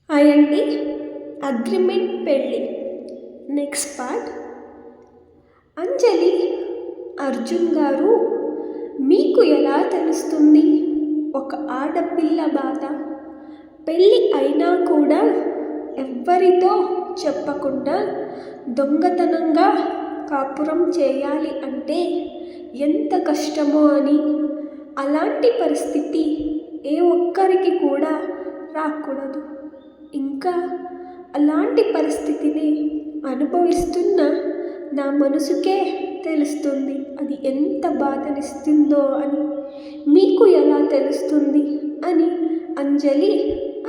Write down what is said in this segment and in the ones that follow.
Hi అండి. Agreement పెళ్ళి next part. అంజలి, అర్జున్ గారు, మీకు ఎలా తెలుస్తుంది ఒక ఆడపిల్ల బాధ? పెళ్ళి అయినా కూడా ఎవ్వరితో చెప్పకుండా దొంగతనంగా కాపురం చేయాలి అంటే ఎంత కష్టమో అని. అలాంటి పరిస్థితి ఏ ఒక్కరికి కూడా రాకూడదు. ఇంకా అలాంటి పరిస్థితిని అనుభవిస్తున్న నా మనసుకే తెలుస్తుంది అది ఎంత బాధనిస్తుందో అని. మీకు ఎలా తెలుస్తుంది అని అంజలి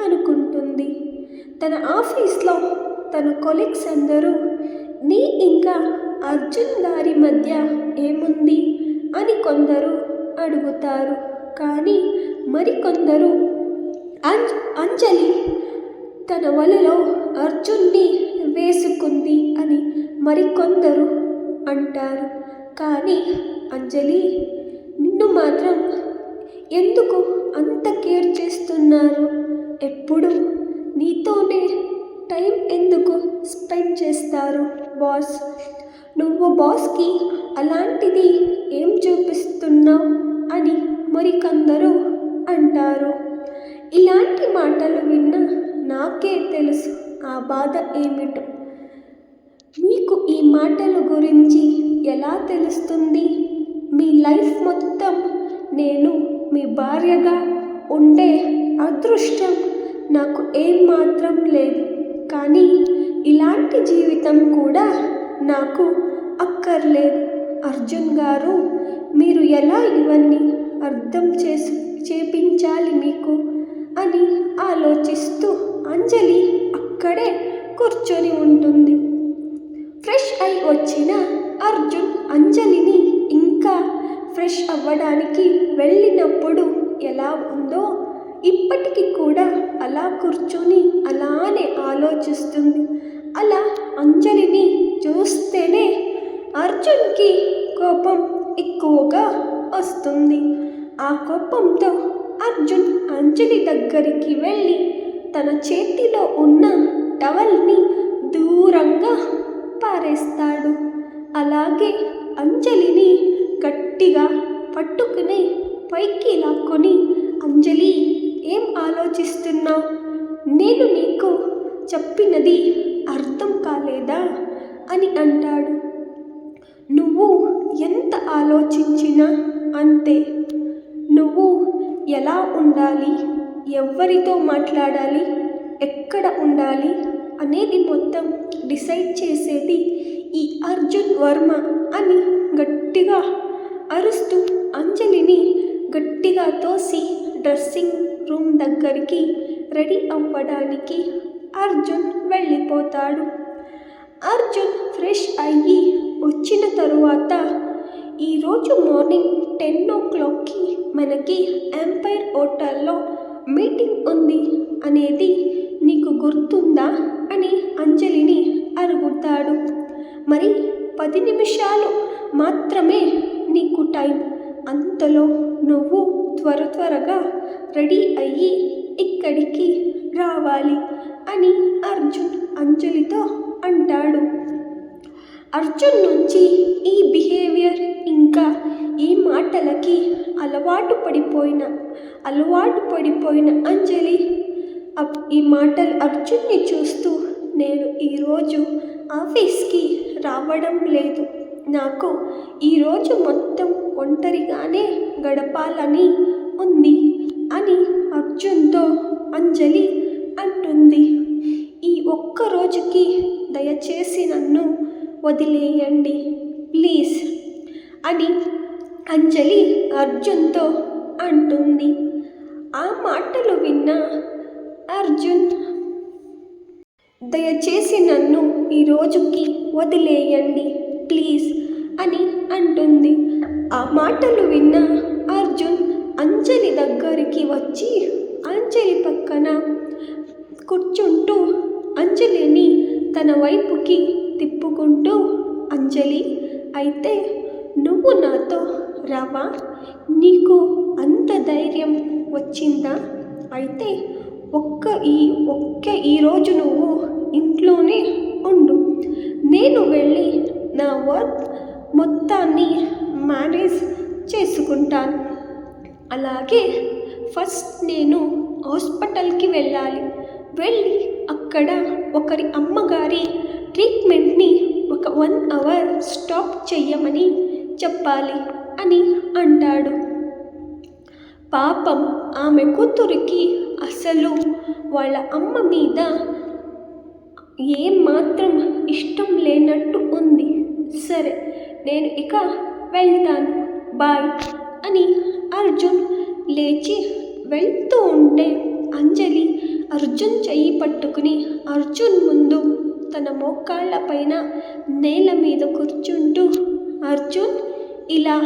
అనుకుంటుంది. తన ఆఫీస్లో తన కొలీగ్స్ అందరూ నీ ఇంకా అర్జున్ గారి మధ్య ఏముంది అని కొందరు అడుగుతారు. కానీ మరికొందరు అంజలి తన వలలో అర్జున్ని వేసుకుంది అని మరికొందరు అంటారు. కానీ అంజలి, నిన్ను మాత్రం ఎందుకు అంత కేర్ చేస్తున్నారు? ఎప్పుడు నీతోనే టైం ఎందుకు స్పెండ్ చేస్తారు బాస్? నువ్వు బాస్కి అలాంటిది ఏం చూపిస్తున్నావు అని మరికొందరు అంటారు. ఇలాంటి మాటలు విన్న నాకే తెలుసు ఆ బాధ ఏమిటో. మీకు ఈ మాటల గురించి ఎలా తెలుస్తుంది? మీ లైఫ్ మొత్తం నేను మీ భార్యగా ఉండే అదృష్టం నాకు ఏమాత్రం లేదు. కానీ ఇలాంటి జీవితం కూడా నాకు అక్కర్లేదు. అర్జున్ గారు, మీరు ఎలా ఇవన్నీ అర్థం చేపించాలి మీకు అని ఆలోచిస్తూ అంజలి అక్కడే కూర్చొని ఉంటుంది. ఫ్రెష్ అయి వచ్చిన అర్జున్ అంజలిని ఇంకా ఫ్రెష్ అవ్వడానికి వెళ్ళినప్పుడు ఎలా ఉందో ఇప్పటికీ కూడా అలా కూర్చొని అలానే ఆలోచిస్తుంది. అలా అంజలిని చూస్తేనే అర్జున్కి కోపం ఎక్కువగా వస్తుంది. ఆ కోపంతో అర్జున్ అంజలి దగ్గరికి వెళ్ళి తన చేతిలో ఉన్న టవల్ని దూరంగా పారేస్తాడు. అలాగే అంజలిని గట్టిగా పట్టుకుని పైకి లాక్కొని, అంజలి, ఏం ఆలోచిస్తున్నావు? నేను నీకు చెప్పినది అర్థం కాలేదా అని అంటాడు. నువ్వు ఎంత ఆలోచించినా అంతే. నువ్వు ఎలా ఉండాలి, ఎవరితో మాట్లాడాలి, ఎక్కడ ఉండాలి అనేది మొత్తం డిసైడ్ చేసేది ఈ అర్జున్ వర్మ అని గట్టిగా అరుస్తూ అంజలిని గట్టిగా తోసి డ్రెస్సింగ్ రూమ్ దగ్గరికి రెడీ అవ్వడానికి అర్జున్ వెళ్ళిపోతాడు. అర్జున్ ఫ్రెష్ అయ్యి వచ్చిన తరువాత, ఈరోజు మార్నింగ్ 10 o'clockకి మనకి ఎంపైర్ హోటల్లో మీటింగ్ ఉంది అనేది నీకు గుర్తుందా అని అంజలిని అడుగుతాడు. మరి 10 నిమిషాలు మాత్రమే నీకు టైం, అంతలో నువ్వు త్వరగా రెడీ అయ్యి ఇక్కడికి రావాలి అని అర్జున్ అంజలితో అంటాడు. అర్జున్ నుంచి ఈ బిహేవియర్ ఇంకా ఈ మాటలకి అలవాటు పడిపోయిన అంజలి ఈ మాటలు అర్జున్ని చూస్తూ, నేను ఈరోజు ఆఫీస్కి రావడం లేదు, నాకు ఈరోజు మొత్తం ఒంటరిగానే గడపాలని ఉంది అని అర్జున్తో అంజలి అంటుంది. ఈ ఒక్క రోజుకి దయచేసి నన్ను వదిలేయండి ప్లీజ్ అని అంజలి అర్జున్తో అంటుంది. ఆ మాటలు విన్న అర్జున్, దయచేసి నన్ను ఈ రోజుకి వదిలేయండి ప్లీజ్ అని అంటుంది. ఆ మాటలు విన్న అర్జున్ అంజలి దగ్గరికి వచ్చి అంజలి పక్కన కూర్చుంటూ అంజలిని తన వైపుకి తిప్పుకుంటూ, అంజలి, అయితే నువ్వు నాతో రావా? నీకు అంత ధైర్యం వచ్చిందా? అయితే ఈరోజు నువ్వు ఇంట్లోనే ఉండు. నేను వెళ్ళి నా వర్క్ మొత్తాన్ని మేనేజ్ చేసుకుంటాను. అలాగే ఫస్ట్ నేను హాస్పిటల్కి వెళ్ళాలి. వెళ్ళి అక్కడ ఒకరి అమ్మగారి ట్రీట్మెంట్ని ఒక 1 అవర్ స్టాప్ చెయ్యమని చెప్పాలి అని అంటాడు. పాపం ఆమె కూతురికి అసలు వాళ్ళ అమ్మ మీద ఏమాత్రం ఇష్టం లేనట్టు ఉంది. సరే, నేను ఇక వెళ్తాను, బాయ్ అని అర్జున్ లేచి వెళ్తూ ఉంటే అంజలి అర్జున్ చెయ్యి పట్టుకుని అర్జున్ ముందు తన మోకాళ్ళ పైన నేల మీద కూర్చుంటూ, అర్జున్, ఇలా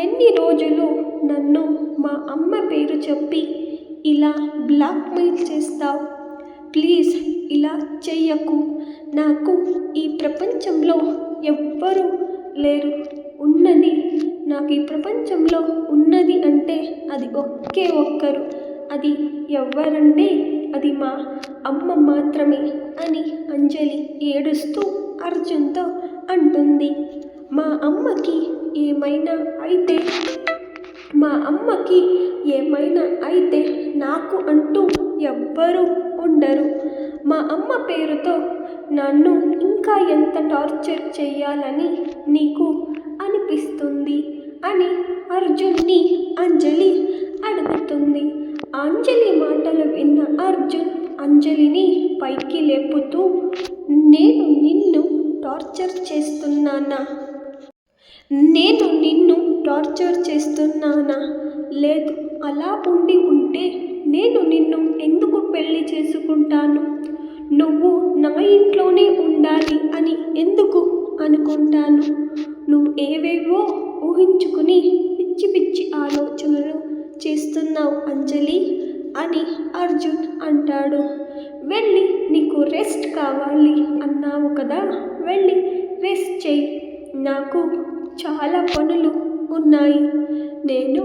ఎన్ని రోజులు నన్ను మా అమ్మ పేరు చెప్పి ఇలా బ్లాక్మెయిల్ చేస్తావు? ప్లీజ్ ఇలా చెయ్యకు. నాకు ఈ ప్రపంచంలో ఎవ్వరూ లేరు. నాకు ఈ ప్రపంచంలో ఉన్నది అంటే అది ఒకే ఒక్కరు. అది ఎవరంటే అది మా అమ్మ మాత్రమే అని అంజలి ఏడుస్తూ అర్జున్తో అంటుంది. మా అమ్మకి ఏమైనా అయితే నాకు అంటూ ఎవ్వరూ ఉండరు. మా అమ్మ పేరుతో నన్ను ఇంకా ఎంత టార్చర్ చేయాలని నీకు అనిపిస్తుంది అని అర్జున్ని అంజలి అడుగుతుంది. అంజలి మాటలు విన్న అర్జున్ అంజలిని పైకి లేపుతూ, నేను నిన్ను టార్చర్ చేస్తున్నానా? లేదు. అలా ఉంటే నేను నిన్ను ఎందుకు పెళ్లి చేసుకుంటాను? నువ్వు నా ఇంట్లోనే ఉండాలి అని ఎందుకు అనుకుంటాను? నువ్వు ఏవేవో ఊహించుకుని పిచ్చి పిచ్చి ఆలోచనలు చేస్తున్నావు అంజలి అని అర్జున్ అంటాడు. వెళ్ళి నీకు రెస్ట్ కావాలి అన్నావు కదా, వెళ్ళి రెస్ట్ చెయ్యి. నాకు చాలా పనులు ఉన్నాయి. నేను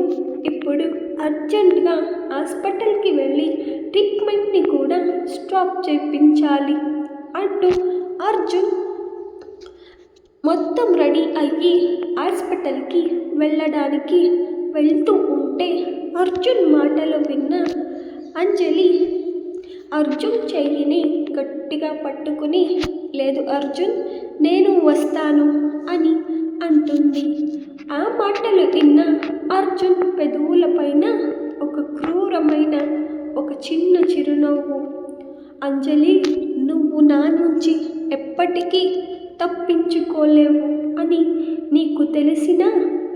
ఇప్పుడు అర్జెంట్గా హాస్పిటల్కి వెళ్ళి ట్రీట్మెంట్ని కూడా స్టాప్ చేయించాలి అంటూ అర్జున్ మొత్తం రెడీ అయ్యి హాస్పిటల్కి వెళ్ళడానికి వెళ్తూ ఉంటే అర్జున్ మాటలు విన్న అంజలి అర్జున్ చెయ్యిని గట్టిగా పట్టుకుని, లేదు అర్జున్, నేను వస్తాను అని అంటుంది. ఆ మాటలు విన్న అర్జున్ పెదవుల పైన ఒక క్రూరమైన ఒక చిన్న చిరునవ్వు. అంజలి, నువ్వు నా నుంచి ఎప్పటికీ తప్పించుకోలేవు అని నీకు తెలిసినా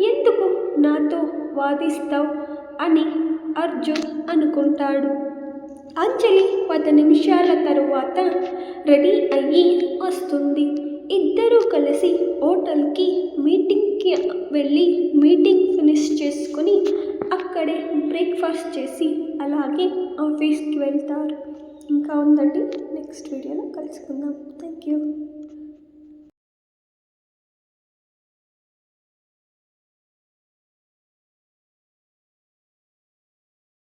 ఎందుకు నాతో వాదిస్తావు అని అర్జున్ అనుకుంటాడు. అంజలి 10 నిమిషాల తరువాత రెడీ అయ్యి వస్తుంది. ఇద్దరూ కలిసి హోటల్కి మీటింగ్కి వెళ్ళి మీటింగ్ ఫినిష్ చేసుకుని అక్కడే బ్రేక్ఫాస్ట్ చేసి అలాగే ఆఫీస్కి వెళ్తారు. ఇంకా ఉందండి నెక్స్ట్